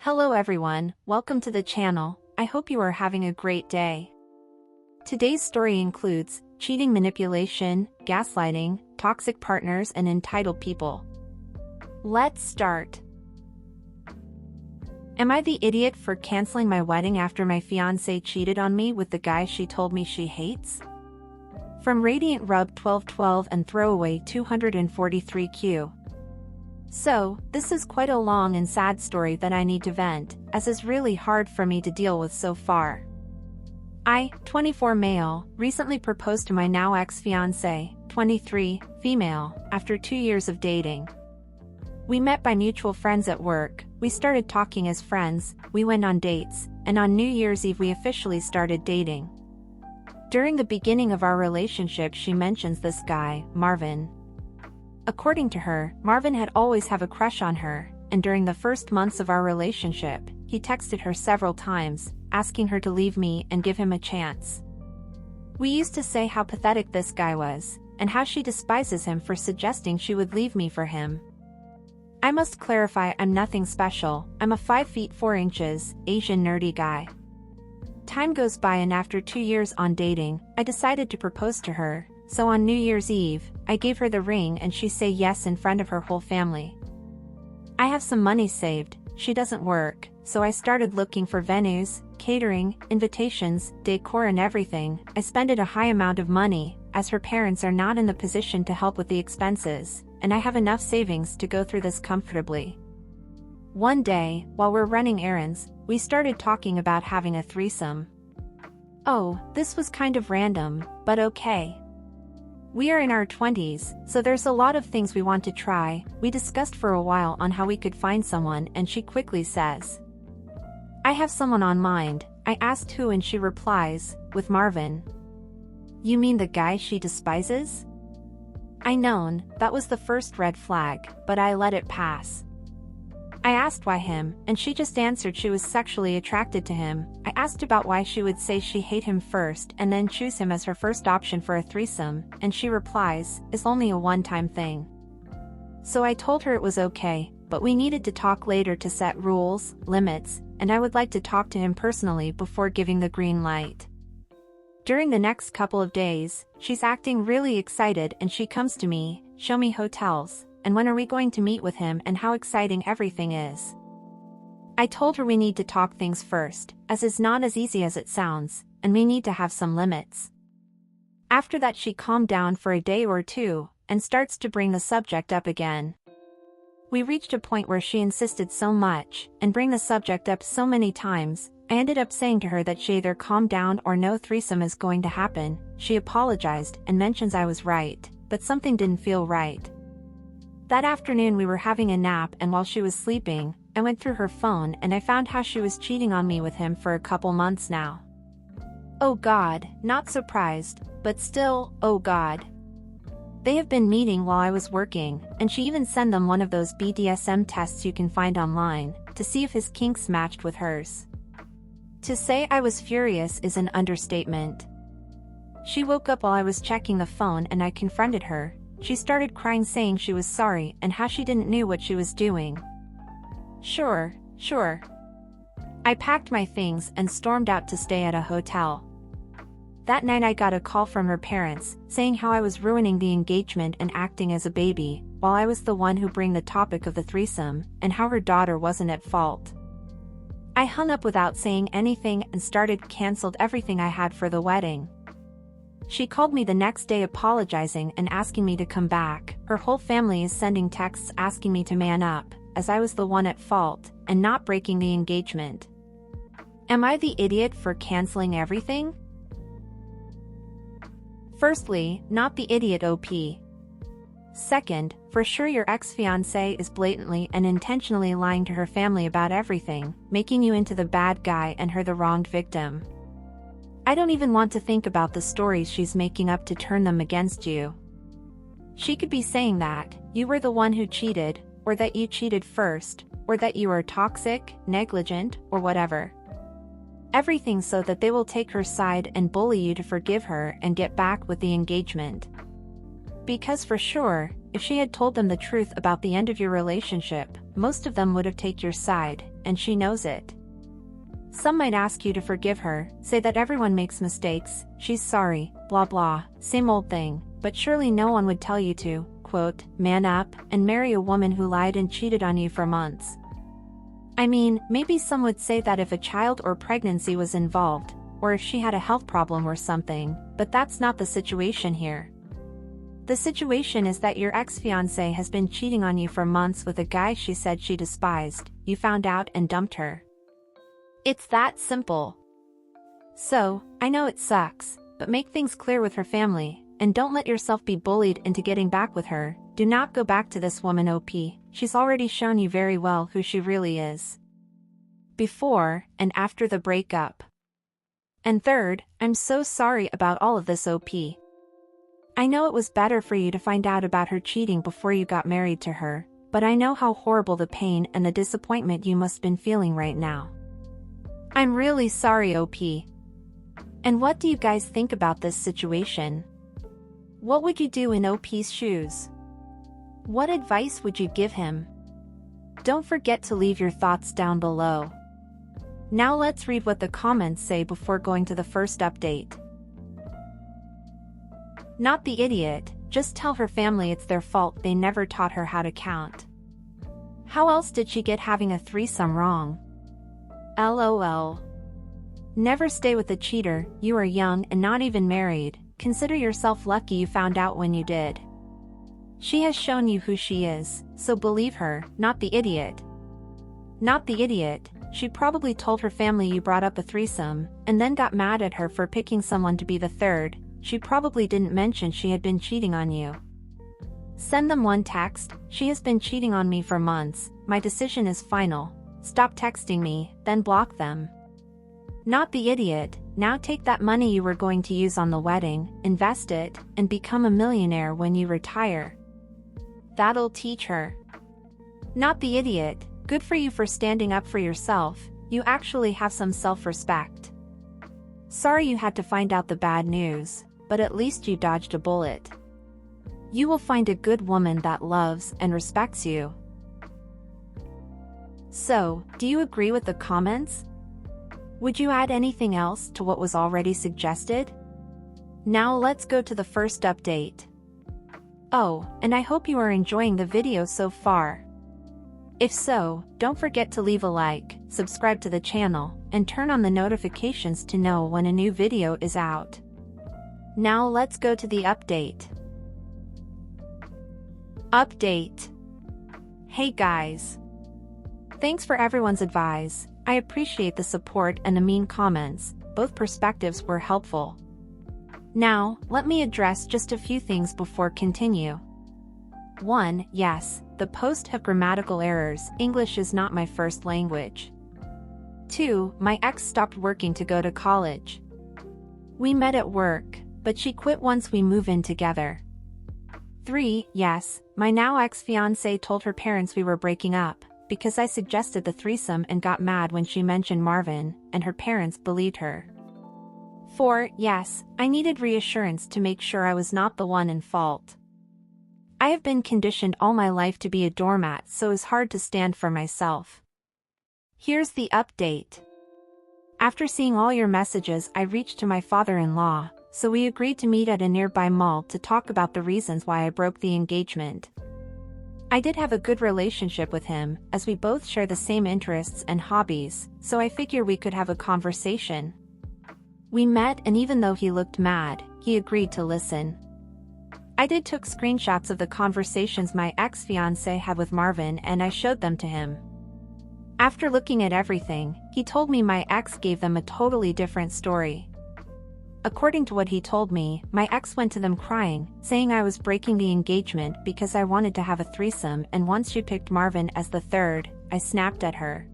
Hello everyone, welcome to the channel. I hope you are having a great day. Today's story includes cheating, manipulation, gaslighting, toxic partners, and entitled people. Let's start. Am I the idiot for canceling my wedding after my fiancé cheated on me with the guy she told me she hates? From Radiant Rub 1212 and Throwaway 243Q. So, this is quite a long and sad story that I need to vent, as is really hard for me to deal with so far. I, 24 male, recently proposed to my now ex-fiancé, 23, female, after 2 years of dating. We met by mutual friends at work, we started talking as friends, we went on dates, and on New Year's Eve we officially started dating. During the beginning of our relationship she mentions this guy, Marvin. According to her, Marvin had always have a crush on her, and during the first months of our relationship, he texted her several times, asking her to leave me and give him a chance. We used to say how pathetic this guy was, and how she despises him for suggesting she would leave me for him. I must clarify I'm nothing special, I'm a 5 feet 4 inches, Asian nerdy guy. Time goes by and after 2 years on dating, I decided to propose to her. So on New Year's Eve, I gave her the ring and she said yes in front of her whole family. I have some money saved, she doesn't work, so I started looking for venues, catering, invitations, decor and everything. I spent a high amount of money, as her parents are not in the position to help with the expenses, and I have enough savings to go through this comfortably. One day, while we're running errands, we started talking about having a threesome. Oh, this was kind of random, but okay. We are in our 20s, so there's a lot of things we want to try. We discussed for a while on how we could find someone and she quickly says, I have someone on mind. I asked who and she replies, with Marvin. You mean the guy she despises? I known, that was the first red flag, but I let it pass. I asked why him, and she just answered she was sexually attracted to him. I asked about why she would say she hate him first and then choose him as her first option for a threesome, and she replies, it's only a one-time thing. So I told her it was okay, but we needed to talk later to set rules, limits, and I would like to talk to him personally before giving the green light. During the next couple of days, she's acting really excited and she comes to me, show me hotels, and when are we going to meet with him and how exciting everything is. I told her we need to talk things first, as it's not as easy as it sounds, and we need to have some limits. After that she calmed down for a day or two, and starts to bring the subject up again. We reached a point where she insisted so much, and bring the subject up so many times, I ended up saying to her that she either calm down or no threesome is going to happen. She apologized and mentions I was right, but something didn't feel right. That afternoon we were having a nap and while she was sleeping, I went through her phone and I found how she was cheating on me with him for a couple months now. Oh God, not surprised, but still, oh God. They have been meeting while I was working, and she even sent them one of those BDSM tests you can find online, to see if his kinks matched with hers. To say I was furious is an understatement. She woke up while I was checking the phone and I confronted her. She started crying saying she was sorry and how she didn't know what she was doing. Sure. I packed my things and stormed out to stay at a hotel. That night I got a call from her parents, saying how I was ruining the engagement and acting as a baby, while I was the one who bring the topic of the threesome, and how her daughter wasn't at fault. I hung up without saying anything and canceled everything I had for the wedding. She called me the next day apologizing and asking me to come back. Her whole family is sending texts asking me to man up, as I was the one at fault, and not breaking the engagement. Am I the idiot for canceling everything? Firstly, not the idiot OP. Second, for sure your ex-fiancé is blatantly and intentionally lying to her family about everything, making you into the bad guy and her the wronged victim. I don't even want to think about the stories she's making up to turn them against you. She could be saying that you were the one who cheated, or that you cheated first, or that you are toxic, negligent, or whatever. Everything so that they will take her side and bully you to forgive her and get back with the engagement. Because for sure, if she had told them the truth about the end of your relationship, most of them would have taken your side, and she knows it. Some might ask you to forgive her, say that everyone makes mistakes, she's sorry, blah blah, same old thing, but surely no one would tell you to, quote, man up, and marry a woman who lied and cheated on you for months. I mean, maybe some would say that if a child or pregnancy was involved, or if she had a health problem or something, but that's not the situation here. The situation is that your ex-fiancé has been cheating on you for months with a guy she said she despised, you found out and dumped her. It's that simple. So, I know it sucks, but make things clear with her family, and don't let yourself be bullied into getting back with her. Do not go back to this woman OP, she's already shown you very well who she really is. Before and after the breakup. And third, I'm so sorry about all of this OP. I know it was better for you to find out about her cheating before you got married to her, but I know how horrible the pain and the disappointment you must have been feeling right now. I'm really sorry OP. And what do you guys think about this situation? What would you do in OP's shoes? What advice would you give him? Don't forget to leave your thoughts down below. Now let's read what the comments say before going to the first update. Not the idiot, just tell her family it's their fault they never taught her how to count. How else did she get having a threesome wrong? LOL. Never stay with a cheater, you are young and not even married, consider yourself lucky you found out when you did. She has shown you who she is, so believe her, not the idiot. Not the idiot, she probably told her family you brought up a threesome, and then got mad at her for picking someone to be the third. She probably didn't mention she had been cheating on you. Send them one text, she has been cheating on me for months, my decision is final. Stop texting me, then block them. Not the idiot, now take that money you were going to use on the wedding, invest it, and become a millionaire when you retire. That'll teach her. Not the idiot, good for you for standing up for yourself, you actually have some self-respect. Sorry you had to find out the bad news, but at least you dodged a bullet. You will find a good woman that loves and respects you. So, do you agree with the comments? Would you add anything else to what was already suggested? Now let's go to the first update. Oh, and I hope you are enjoying the video so far. If so, don't forget to leave a like, subscribe to the channel, and turn on the notifications to know when a new video is out. Now let's go to the update. Update. Hey guys. Thanks for everyone's advice, I appreciate the support and the mean comments, both perspectives were helpful. Now, let me address just a few things before continue. 1. Yes, the posts have grammatical errors, English is not my first language. 2. My ex stopped working to go to college. We met at work, but she quit once we move in together. 3. Yes, my now ex-fiancé told her parents we were breaking up, because I suggested the threesome and got mad when she mentioned Marvin, and her parents believed her. 4. Yes, I needed reassurance to make sure I was not the one in fault. I have been conditioned all my life to be a doormat, so it's hard to stand for myself. Here's the update. After seeing all your messages, I reached to my father-in-law, so we agreed to meet at a nearby mall to talk about the reasons why I broke the engagement. I did have a good relationship with him, as we both share the same interests and hobbies, so I figure we could have a conversation. We met, and even though he looked mad, he agreed to listen. I took screenshots of the conversations my ex-fiancé had with Marvin and I showed them to him. After looking at everything, he told me my ex gave them a totally different story. According to what he told me, my ex went to them crying, saying I was breaking the engagement because I wanted to have a threesome, and once she picked Marvin as the third, I snapped at her.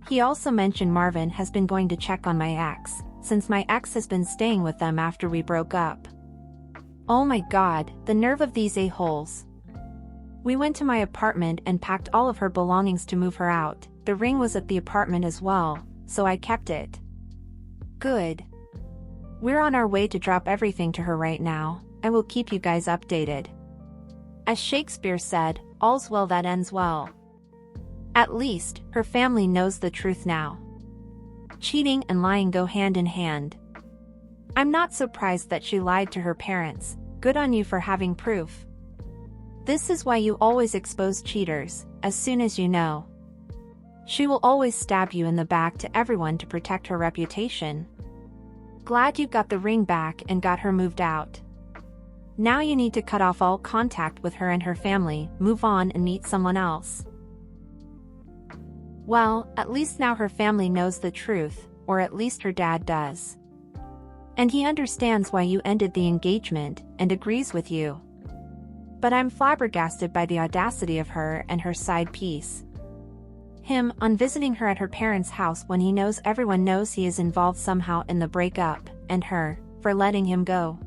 He also mentioned Marvin has been going to check on my ex, since my ex has been staying with them after we broke up. Oh my god, the nerve of these a-holes. We went to my apartment and packed all of her belongings to move her out. The ring was at the apartment as well, so I kept it. Good. We're on our way to drop everything to her right now. I will keep you guys updated. As Shakespeare said, all's well that ends well. At least, her family knows the truth now. Cheating and lying go hand in hand. I'm not surprised that she lied to her parents. Good on you for having proof. This is why you always expose cheaters, as soon as you know. She will always stab you in the back to everyone to protect her reputation. Glad you got the ring back and got her moved out. Now you need to cut off all contact with her and her family, move on and meet someone else. Well, at least now her family knows the truth, or at least her dad does. And he understands why you ended the engagement, and agrees with you. But I'm flabbergasted by the audacity of her and her side piece. Him on visiting her at her parents' house when he knows everyone knows he is involved somehow in the breakup, and her, for letting him go.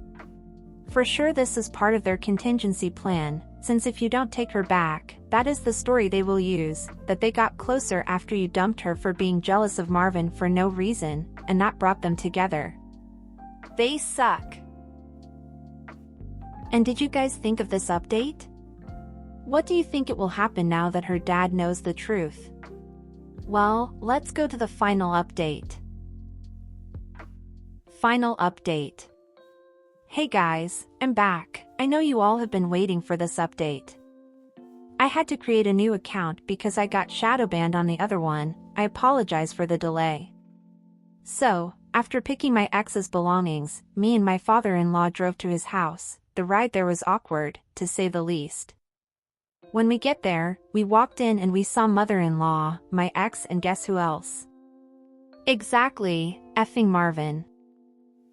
For sure this is part of their contingency plan, since if you don't take her back, that is the story they will use, that they got closer after you dumped her for being jealous of Marvin for no reason, and that brought them together. They suck. And did you guys think of this update? What do you think it will happen now that her dad knows the truth? Well, let's go to the final update. Final update. Hey guys, I'm back. I know you all have been waiting for this update. I had to create a new account because I got shadow banned on the other one. I apologize for the delay. So, after picking my ex's belongings, me and my father-in-law drove to his house. The ride there was awkward, to say the least. When we get there, we walked in and we saw mother-in-law, my ex, and guess who else? Exactly, effing Marvin.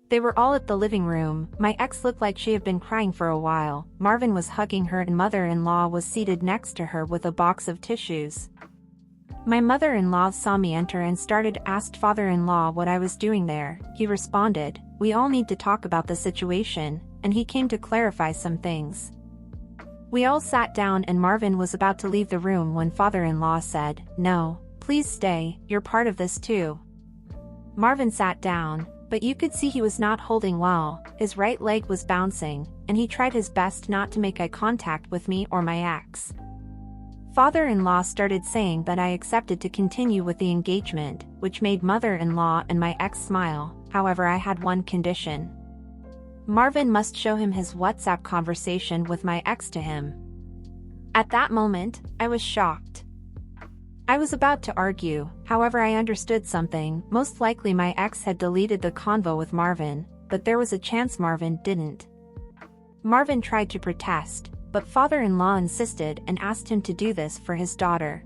They were all at the living room. My ex looked like she had been crying for a while. Marvin was hugging her and mother-in-law was seated next to her with a box of tissues. My mother-in-law saw me enter and asked father-in-law what I was doing there. He responded, "We all need to talk about the situation," and he came to clarify some things. We all sat down and Marvin was about to leave the room when father-in-law said, "No, please stay, you're part of this too." Marvin sat down, but you could see he was not holding well, his right leg was bouncing, and he tried his best not to make eye contact with me or my ex. Father-in-law started saying that I accepted to continue with the engagement, which made mother-in-law and my ex smile. However, I had one condition. Marvin must show him his WhatsApp conversation with my ex to him. At that moment, I was shocked. I was about to argue, however I understood something. Most likely my ex had deleted the convo with Marvin, but there was a chance Marvin didn't. Marvin tried to protest, but father-in-law insisted and asked him to do this for his daughter.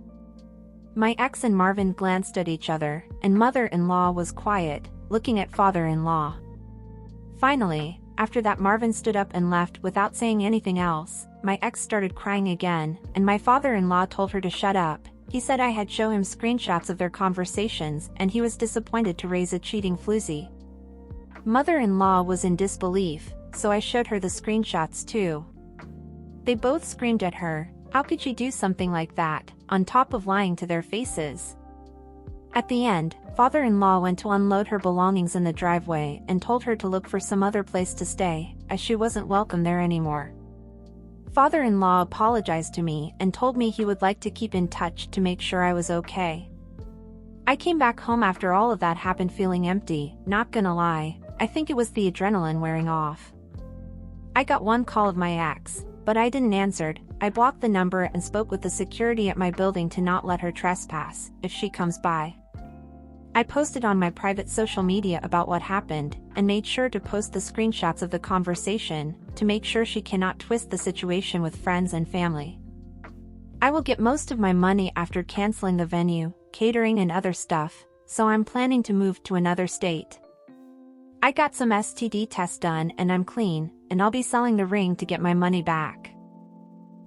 My ex and Marvin glanced at each other, and mother-in-law was quiet, looking at father-in-law. Finally, after that Marvin stood up and left without saying anything else. My ex started crying again, and my father-in-law told her to shut up. He said I had shown him screenshots of their conversations and he was disappointed to raise a cheating floozy. Mother-in-law was in disbelief, so I showed her the screenshots too. They both screamed at her, "How could she do something like that, on top of lying to their faces?" At the end, father-in-law went to unload her belongings in the driveway and told her to look for some other place to stay, as she wasn't welcome there anymore. Father-in-law apologized to me and told me he would like to keep in touch to make sure I was okay. I came back home after all of that happened feeling empty. Not gonna lie, I think it was the adrenaline wearing off. I got one call of my ex, but I didn't answer. I blocked the number and spoke with the security at my building to not let her trespass if she comes by. I posted on my private social media about what happened, and made sure to post the screenshots of the conversation, to make sure she cannot twist the situation with friends and family. I will get most of my money after canceling the venue, catering and other stuff, so I'm planning to move to another state. I got some STD tests done and I'm clean, and I'll be selling the ring to get my money back.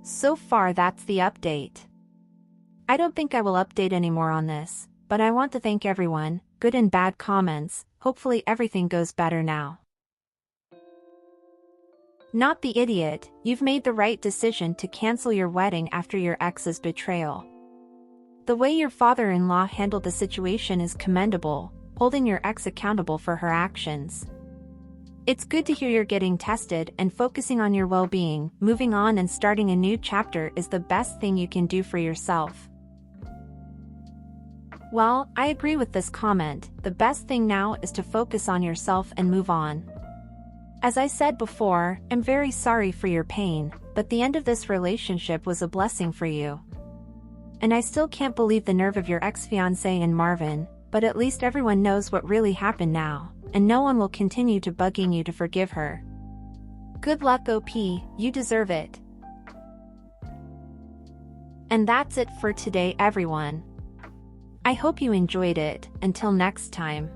So far that's the update. I don't think I will update anymore on this. But I want to thank everyone, good and bad comments. Hopefully everything goes better now. Not the idiot, you've made the right decision to cancel your wedding after your ex's betrayal. The way your father-in-law handled the situation is commendable, holding your ex accountable for her actions. It's good to hear you're getting tested and focusing on your well-being. Moving on and starting a new chapter is the best thing you can do for yourself. Well, I agree with this comment. The best thing now is to focus on yourself and move on. As I said before, I'm very sorry for your pain, but the end of this relationship was a blessing for you. And I still can't believe the nerve of your ex-fiancé and Marvin, but at least everyone knows what really happened now, and no one will continue to bugging you to forgive her. Good luck, OP, you deserve it. And that's it for today, everyone. I hope you enjoyed it. Until next time.